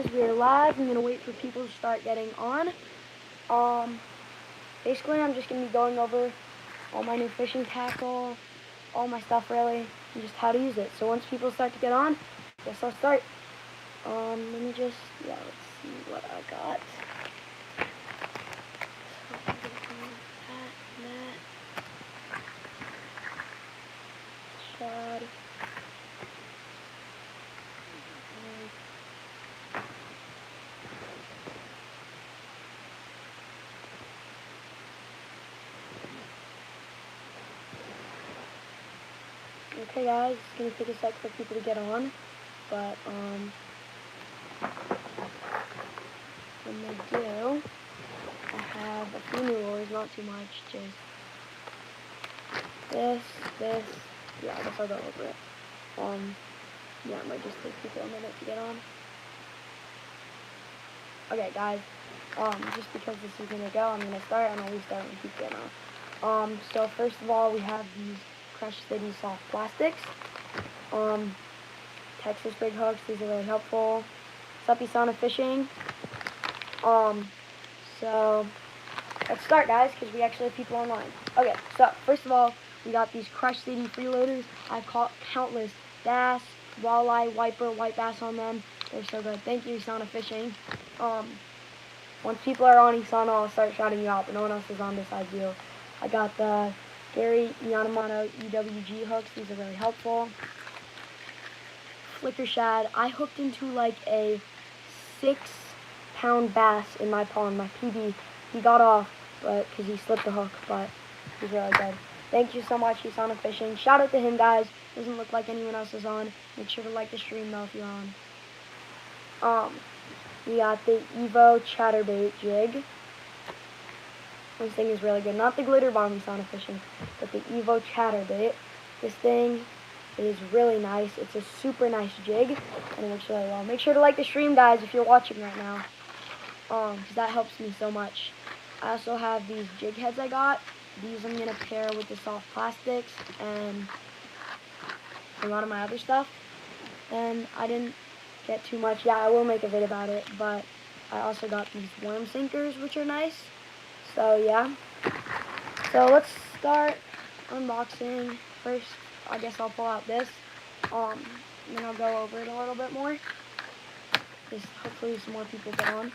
guys, we are live. I'm going to wait for people to start getting on. Basically, I'm just going to be going over all my new fishing tackle, all my stuff really, and just how to use it. So once people start to get on, I guess I'll start. Let me just, let's see what I got. Shad. Okay guys, it's going to take a sec for people to get on, but when they do, I have a few new lures, not too much, just this, yeah, I guess I'll go over it. Yeah, it might just take people a minute to get on. Okay guys, just because this is going to go, I'm going to start, and I'll restart when people get on. So first of all, we have these Crush City soft plastics. Texas rig hooks, these are really helpful. Suppy Sauna Fishing. So let's start guys, because we actually have people online. Okay, so first of all, we got these Crush City freeloaders. I've caught countless bass, walleye, wiper, white bass on them. They're so good. Thank you, Sauna Fishing. Once people are on Sauna, I'll start shouting you out, but no one else is on besides you. I got the Gary Yanamano EWG hooks. These are really helpful. Flicker shad. I hooked into like a 6-pound bass in my pond. My PB, he got off, but because he slipped the hook, but he's really good. Thank you so much, Sauna Fishing. Shout out to him, guys. Doesn't look like anyone else is on. Make sure to like the stream though if you're on. We got the Evo Chatterbait jig. This thing is really good. Not the glitter bomb Sauna Fishing, but the Evo Chatterbait. This thing is really nice. It's a super nice jig, and it works really well. Make sure to like the stream, guys, if you're watching right now, because that helps me so much. I also have these jig heads I got. These I'm going to pair with the soft plastics and a lot of my other stuff. And I didn't get too much. Yeah, I will make a vid about it, but I also got these worm sinkers, which are nice. So yeah, so let's start unboxing. First, I guess I'll pull out this, and then I'll go over it a little bit more. Just hopefully some more people get on.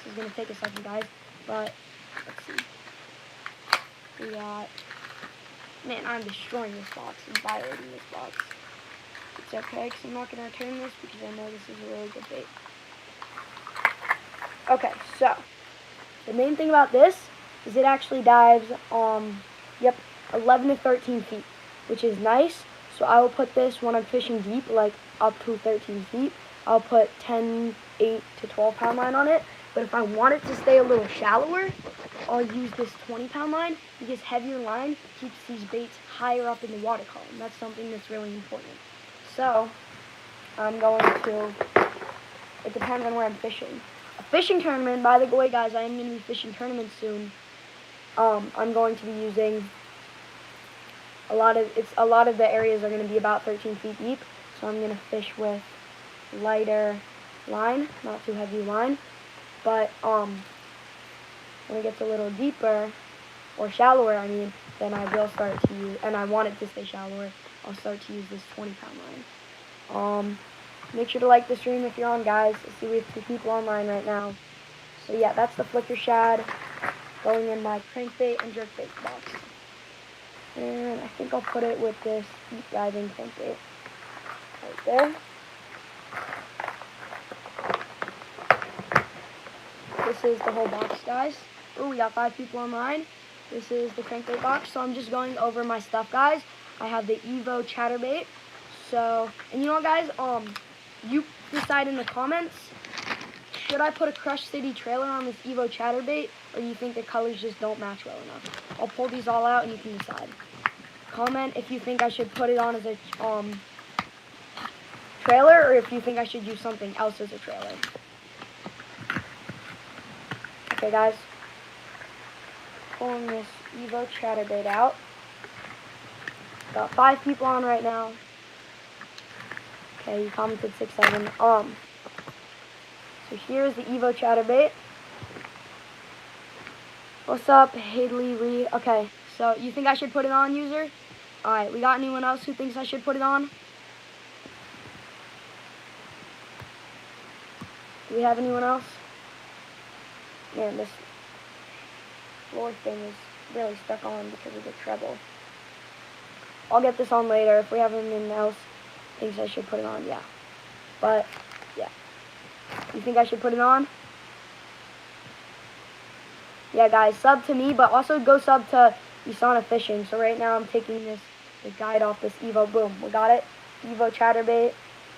This is gonna take a second, guys, but let's see. We got, man, I'm destroying this box and violating this box. It's okay, because I'm not gonna return this because I know this is a really good bait. Okay, so the main thing about this is it actually dives 11 to 13 feet, which is nice. So I will put this when I'm fishing deep, like up to 13 feet. I'll put 10, 8 to 12 pound line on it. But if I want it to stay a little shallower, I'll use this 20-pound line, because heavier line keeps these baits higher up in the water column. That's something that's really important. So I'm going to, it depends on where I'm fishing. A fishing tournament, by the way, guys, I am going to be fishing tournaments soon. I'm going to be using a lot of the areas are going to be about 13 feet deep, so I'm going to fish with lighter line, not too heavy line. But when it gets a little deeper, or shallower, I mean, then I will start to use, and I want it to stay shallower, I'll start to use this 20-pound line. Make sure to like the stream if you're on, guys. I see we have 2 people online right now. So yeah, that's the flicker shad going in my crankbait and jerkbait box. And I think I'll put it with this deep diving crankbait right there. This is the whole box, guys. Oh, we got 5 people online. This is the crankbait box. So I'm just going over my stuff, guys. I have the Evo Chatterbait. So, and you know what, guys? You decide in the comments, should I put a Crush City trailer on this Evo Chatterbait, or you think the colors just don't match well enough? I'll pull these all out and you can decide. Comment if you think I should put it on as a trailer, or if you think I should use something else as a trailer. Okay guys, pulling this Evo Chatterbait out. Got 5 people on right now. Okay, you commented 6-7. So here's the Evo chatterbait. What's up, Hadley Ree? Okay, so you think I should put it on, user? Alright, we got anyone else who thinks I should put it on? Do we have anyone else? Man, this floor thing is really stuck on because of the treble. I'll get this on later. If we have anyone else thinks I should put it on, yeah. But, yeah. You think I should put it on? Yeah, guys, sub to me, but also go sub to Usana Fishing. So right now I'm taking the guide off this Evo. Boom, we got it. Evo chatterbait.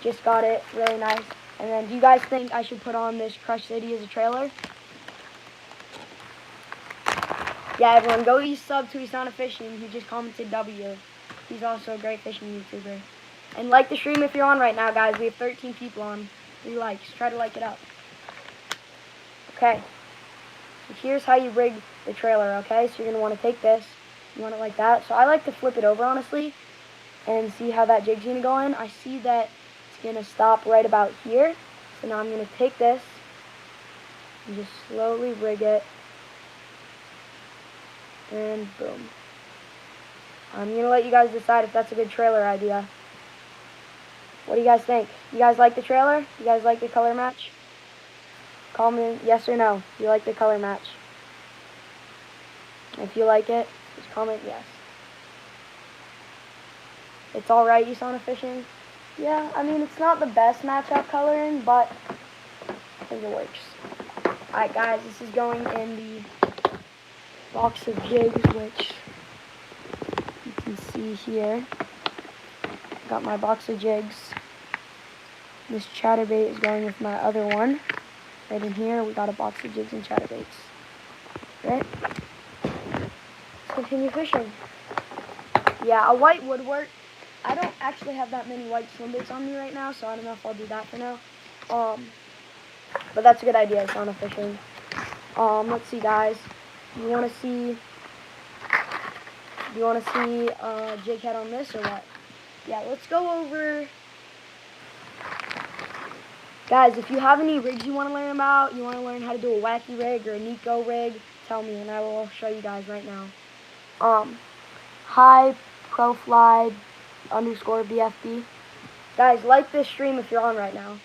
Just got it. Really nice. And then do you guys think I should put on this Crush City as a trailer? Yeah, everyone, go sub to Usana Fishing. He just commented W. He's also a great fishing YouTuber. And like the stream if you're on right now, guys. We have 13 people on. 3 likes. Try to like it up. Okay. So here's how you rig the trailer, okay? So you're going to want to take this. You want it like that. So I like to flip it over, honestly, and see how that jig's going to go in. I see that it's going to stop right about here. So now I'm going to take this and just slowly rig it. And boom. I'm going to let you guys decide if that's a good trailer idea. What do you guys think? You guys like the trailer? You guys like the color match? Comment yes or no. Do you like the color match? If you like it, just comment yes. It's alright, Usana Fishing? Yeah, I mean, it's not the best matchup coloring, but I think it works. Alright, guys, this is going in the box of jigs, which you can see here. Got my box of jigs. This chatterbait is going with my other one. Right in here, we got a box of jigs and chatterbaits. Right? Let's continue fishing. Yeah, a white would work. I don't actually have that many white swim baits on me right now, so I don't know if I'll do that for now. But that's a good idea, Usana Fishing. Let's see, guys. You want to see jig head on this or what? Yeah, let's go over. Guys, if you have any rigs you want to learn about, you want to learn how to do a wacky rig or a Nico rig, tell me and I will show you guys right now. Hi Profly _ BFB. Guys, like this stream if you're on right now.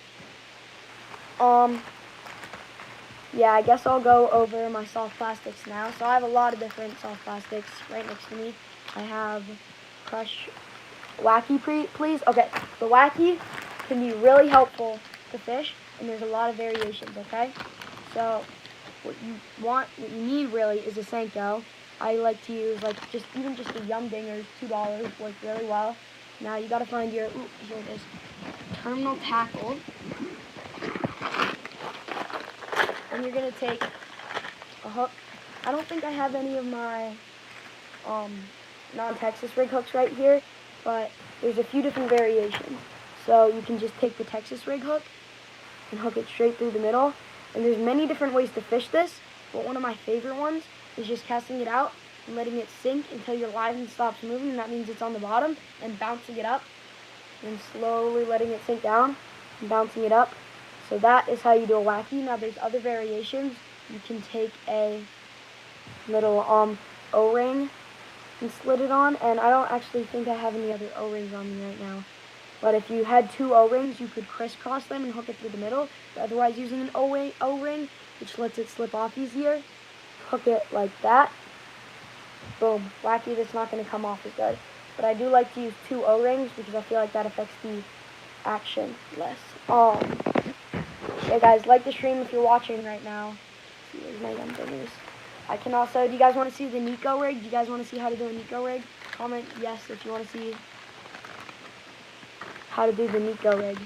Yeah, I guess I'll go over my soft plastics now. So I have a lot of different soft plastics right next to me. I have Crush Wacky, please. Okay, the Wacky can be really helpful to fish, and there's a lot of variations, okay? So what you need really is a Senko. I like to use even just the Yum Dingers, $2, work really well. Now you gotta find your, here it is, terminal tackle. And you're gonna take a hook. I don't think I have any of my non-Texas rig hooks right here, but there's a few different variations. So you can just take the Texas rig hook and hook it straight through the middle. And there's many different ways to fish this, but one of my favorite ones is just casting it out and letting it sink until your line stops moving, and that means it's on the bottom, and bouncing it up and slowly letting it sink down and bouncing it up. So that is how you do a wacky. Now there's other variations. You can take a little O-ring and slit it on, and I don't actually think I have any other O-rings on me right now. But if you had 2 O-rings, you could crisscross them and hook it through the middle. But otherwise, using an O-ring, which lets it slip off easier, hook it like that. Boom. Wacky, that's not going to come off as good. But I do like to use 2 O-rings because I feel like that affects the action less. Yeah, guys, like the stream if you're watching right now. Here's my Yum Dingers. I can also, do you guys want to see the Nico rig? Do you guys want to see how to do a Nico rig? Comment yes if you want to see how to do the Nico rig.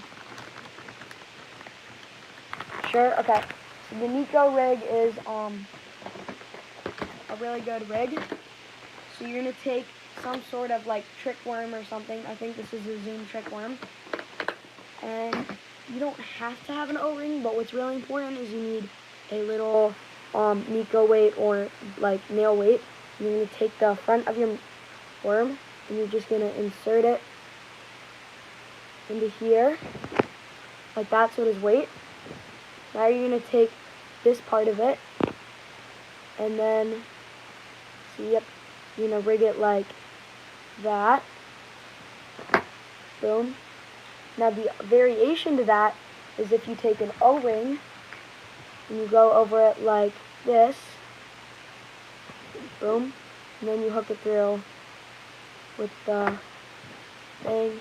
Sure? Okay. So the Nico rig is a really good rig. So you're going to take some sort of like trick worm or something. I think this is a Zoom trick worm. And you don't have to have an O-ring, but what's really important is you need a little Nico weight or like nail weight. You're going to take the front of your worm and you're just going to insert it into here, like that, so it is weight. Now you're going to take this part of it, and then, see, yep, you're going to rig it like that. Boom. Now the variation to that is if you take an O-ring and you go over it like this, boom, and then you hook it through with the thing,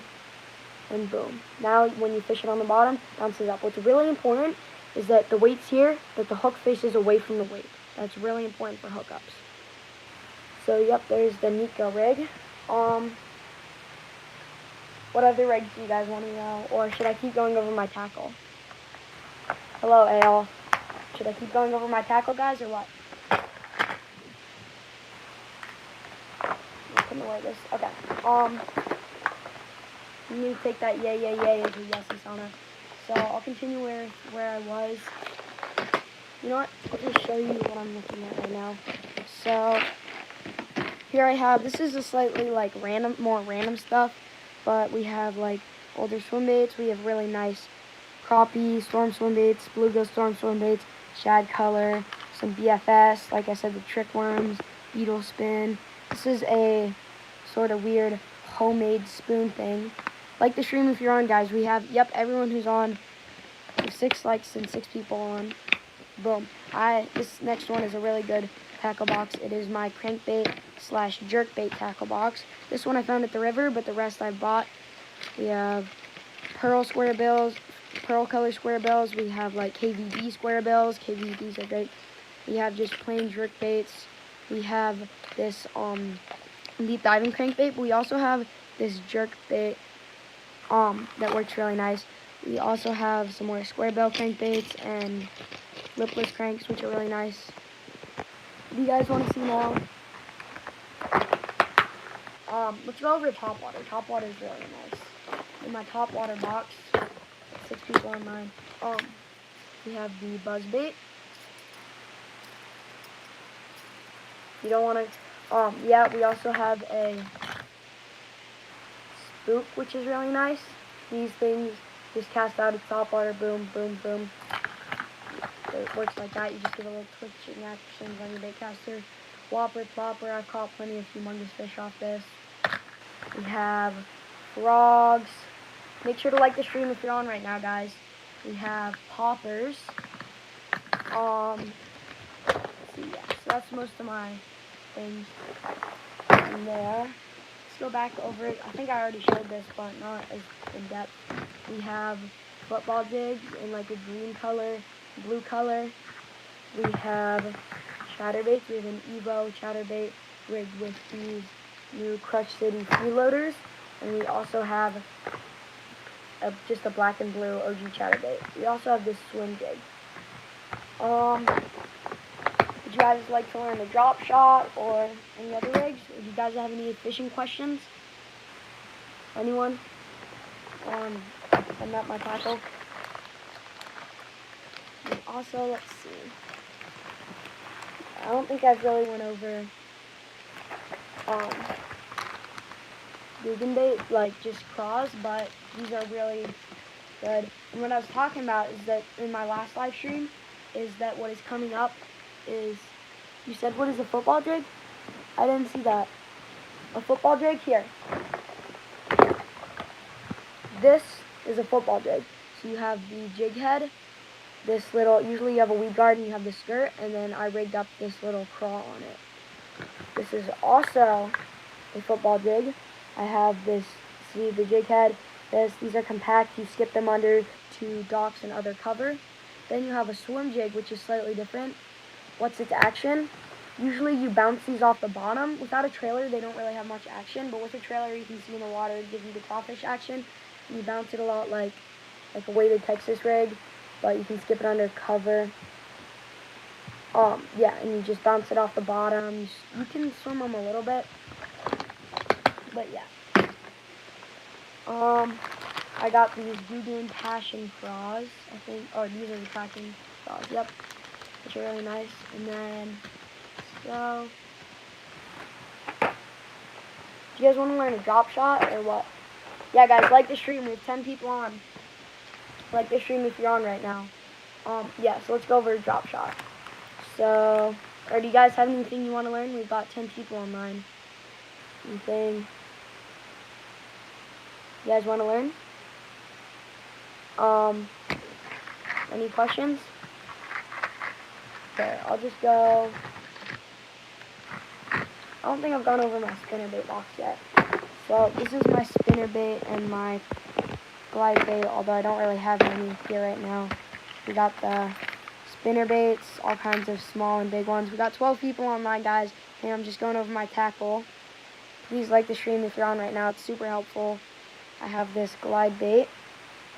and boom. Now when you fish it on the bottom, it bounces up. What's really important is that the weight's here, that the hook faces away from the weight. That's really important for hookups. So yep, there's the Nico rig. What other rigs do you guys want to know? Or should I keep going over my tackle? Hello, AL. Should I keep going over my tackle, guys, or what? I'm putting away this. Okay. Let me take that yay as a yes, Isana. So I'll continue where I was. You know what? I'll just show you what I'm looking at right now. So here I have, this is a slightly like more random stuff, but we have like older swim baits. We have really nice crappie storm swim baits, bluegill storm swim baits, shad color, some BFS, like I said, the trick worms, beetle spin. This is a sort of weird homemade spoon thing. Like the stream if you're on, guys, we have, yep, everyone who's on, we have 6 likes and 6 people on. Boom. This next one is a really good tackle box. It is my crankbait / jerkbait tackle box. This one I found at the river, but the rest I bought. We have pearl square bills, pearl color square bills. We have like KVD square bills. KVDs are great. We have just plain jerkbaits. We have this deep diving crankbait, but we also have this jerkbait that works really nice. We also have some more square bill crankbaits and lipless cranks, which are really nice. Do you guys want to see more? Let's go over top water. Top water is really nice. In my top water box, 6 people on mine. We have the buzz bait. You don't want to. Yeah, we also have a spook, which is really nice. These things just cast out at top water. Boom, boom, boom. It works like that. You just give a little twitching actions on your bait caster. Whopper, plopper. I've caught plenty of humongous fish off this. We have frogs. Make sure to like the stream if you're on right now, guys. We have poppers. Let's see, yeah. So that's most of my things in there. Let's go back over it. I think I already showed this, but not as in depth. We have football jigs in like a green color, blue color. We have chatterbaits. We have an Evo chatterbait rigged with these new Crush City freeloaders, and we also have just a black and blue OG chatterbait. We also have this swim jig. Would you guys like to learn a drop shot or any other rigs? Would you guys have any fishing questions? Anyone? I'm at my tackle. And also, let's see. I don't think I've really went over vegan bait, like just craws, but these are really good. And what I was talking about is that in my last live stream, is that what is coming up is, you said what is a football jig? I didn't see that. A football jig here. This is a football jig. So you have the jig head, this little, usually you have a weed guard and you have the skirt, and then I rigged up this little crawl on it. This is also a football jig. I have this, see the jig head, these are compact, you skip them under to docks and other cover. Then you have a swim jig, which is slightly different. What's its action? Usually you bounce these off the bottom. Without a trailer, they don't really have much action, but with a trailer, you can see in the water, it gives you the crawfish action. You bounce it a lot like a weighted Texas rig, but you can skip it under cover. Yeah, and you just bounce it off the bottom. You can swim them a little bit, but yeah. I got these Guggen Passion Craws, I think. Oh, these are the Passion Craws, yep. Which are really nice. And then, so, do you guys want to learn a drop shot or what? yeah, guys, like the stream. We have 10 people on. Like the stream if you're on right now. Yeah, so let's go over drop shot. So, or do you guys have anything you want to learn? We've got 10 people online. Anything you guys want to learn? Any questions? Okay, I'll just go. I don't think I've gone over my spinnerbait box yet. So this is my spinnerbait and my glide bait, although I don't really have any here right now. We got the spinnerbaits, all kinds of small and big ones. We got 12 people online, guys, and I'm just going over my tackle. Please like the stream if you're on right now. It's super helpful. I have this glide bait.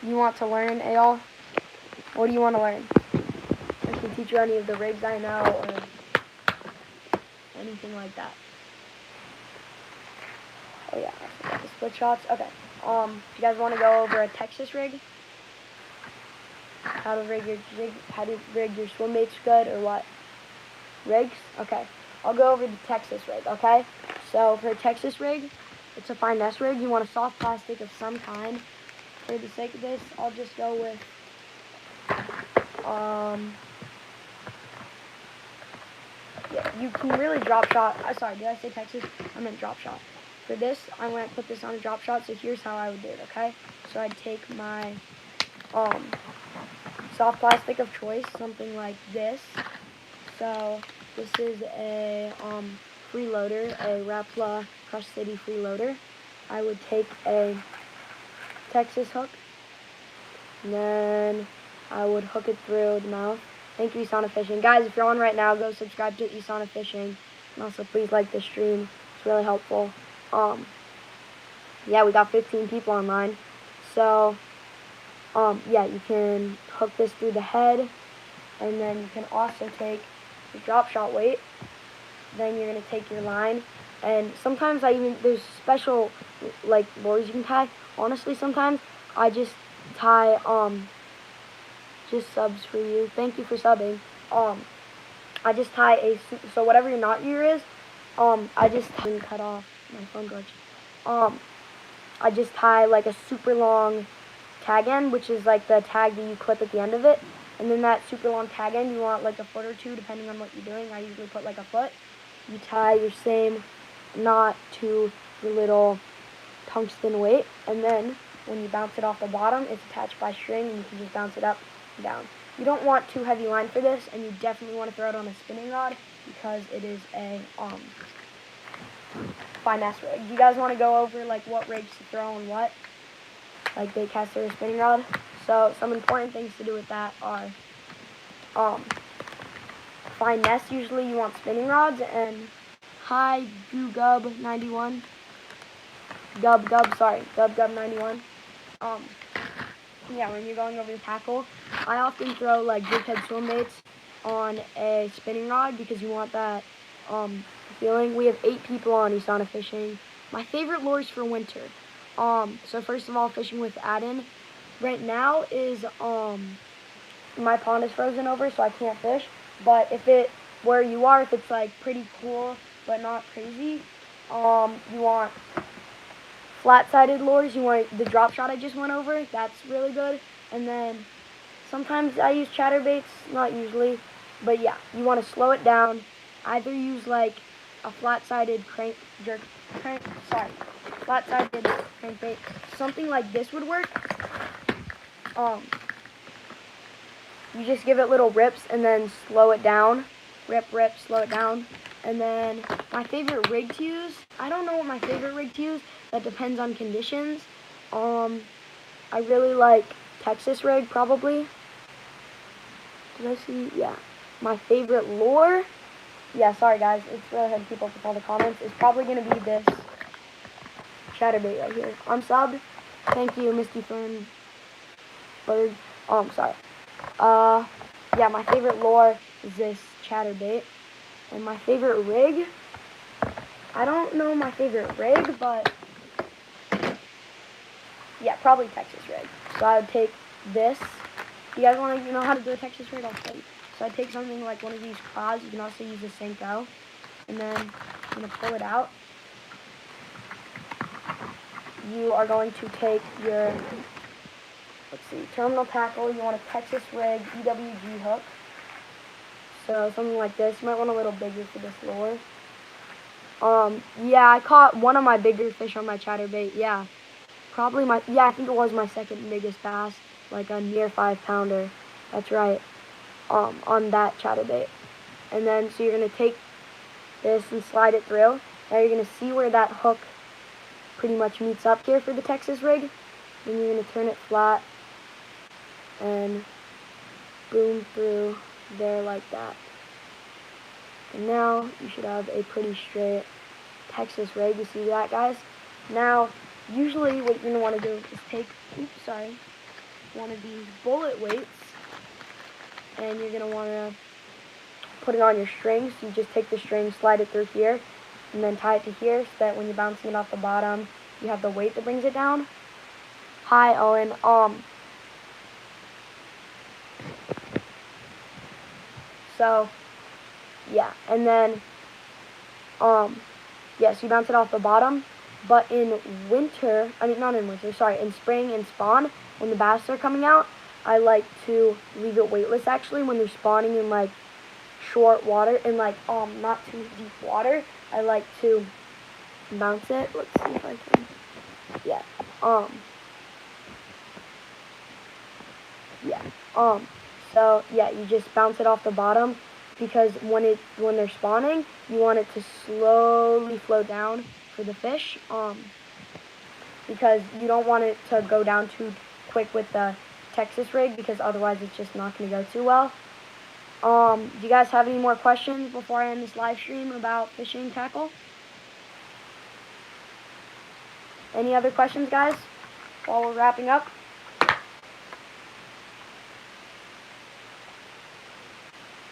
You want to learn, Ayal? What do you want to learn? I can teach you any of the rigs I know or anything like that. Oh yeah, I forgot the split shots. Okay. If you guys want to go over a Texas rig, how to rig your swim baits good or what? Rigs? Okay. I'll go over the Texas rig, okay? So for a Texas rig, it's a finesse rig. You want a soft plastic of some kind. For the sake of this, I'll just go with yeah, you can really drop shot. Sorry, did I say Texas? I meant drop shot. For this, I want to put this on a drop shot, so here's how I would do it, okay? So I'd take my soft plastic of choice, something like this. So this is a freeloader, a Rapala Crush City freeloader. I would take a Texas hook, and then I would hook it through the mouth. Thank you, Isana Fishing. Guys, if you're on right now, go subscribe to Isana Fishing. And also, please like the stream. It's really helpful. Yeah, we got 15 people online. So, yeah, you can hook this through the head. And then you can also take your drop shot weight. Then you're going to take your line. And sometimes there's special, like, lures you can tie. Honestly, sometimes I just tie, just subs for you. Thank you for subbing. I just tie so whatever your knot gear is, I just cut off my phone glitch. I just tie like a super long tag end, which is like the tag that you clip at the end of it. And then that super long tag end, you want like a foot or two, depending on what you're doing. I usually put like a foot. You tie your same knot to your little tungsten weight, and then when you bounce it off the bottom, it's attached by string, and you can just bounce it up and down. You don't want too heavy line for this, and you definitely want to throw it on a spinning rod because it is a finesse rig. Do you guys want to go over like what rigs to throw and what? Like bait caster or spinning rod? So some important things to do with that are finesse, usually you want spinning rods, and hi Gub 91. Gub 91. Yeah, when you're going over the tackle, I often throw like jig head swim baits on a spinning rod because you want that feeling. We have 8 people on Isana Fishing. My favorite lures for winter. So first of all, fishing with add-in. Right now is my pond is frozen over, so I can't fish. But where you are, if it's like pretty cool but not crazy, you want flat-sided lures. You want the drop shot I just went over. That's really good. And then sometimes I use chatterbaits, not usually, but yeah, you want to slow it down. Either use like a flat-sided flat-sided crankbait. Something like this would work. You just give it little rips and then slow it down. Rip, slow it down. And then my favorite rig to use, I don't know what my favorite rig to use. That depends on conditions. I really like Texas rig, probably. Did I see? Yeah. My favorite lure, yeah, sorry guys, it's really hard to keep up with all the comments. It's probably going to be this chatterbait right here. I'm subbed. Thank you, Misty Fern Bird. Sorry. Yeah, my favorite lure is this chatterbait. And my favorite rig, I don't know my favorite rig, but yeah, probably Texas rig. So I would take this. You guys want to know how to do a Texas rig? I'll show you. So I take something like one of these claws. You can also use a Senko. And then I'm going to pull it out. you are going to take your, let's see, terminal tackle. You want a Texas rig EWG hook. So something like this. You might want a little bigger for this lure. Yeah, I caught one of my bigger fish on my chatterbait. Yeah, I think it was my second biggest bass, like a near 5-pounder. That's right. On that chatterbait. And then, so you're going to take this and slide it through. Now you're going to see where that hook pretty much meets up here for the Texas rig. Then you're going to turn it flat and boom through there like that. And now you should have a pretty straight Texas rig. You see that, guys? Now, usually what you're going to want to do is take, one of these bullet weights, and you're going to want to put it on your string. So you just take the string, slide it through here, and then tie it to here so that when you're bouncing it off the bottom, you have the weight that brings it down. Hi, Owen. So, yeah, and then, yeah, so you bounce it off the bottom, but in winter, not in winter, sorry, in spring and spawn, when the bass are coming out, I like to leave it weightless, actually, when they're spawning in, like, short water, and, like, not too deep water. I like to bounce it. Let's see if I can, yeah, so, yeah, you just bounce it off the bottom, because when they're spawning, you want it to slowly flow down for the fish, because you don't want it to go down too quick with the Texas rig, because otherwise it's just not going to go too well. Do you guys have any more questions before I end this live stream about fishing tackle? Any other questions, guys, while we're wrapping up?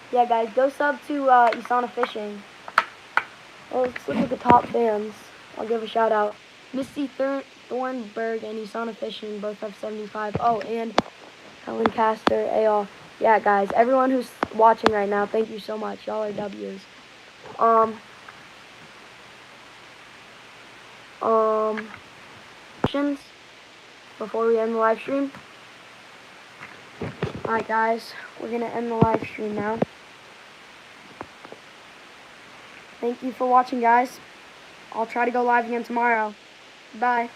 Yeah, guys, go sub to Isana Fishing. Well, let's look at the top fans. I'll give a shout out. Misty Thornburg and Isana Fishing both have 75. Oh, and Helen Castor, AL. Yeah, guys, everyone who's watching right now, thank you so much. Y'all are W's. Questions before we end the live stream? Alright, guys, we're going to end the live stream now. Thank you for watching, guys. I'll try to go live again tomorrow. Bye.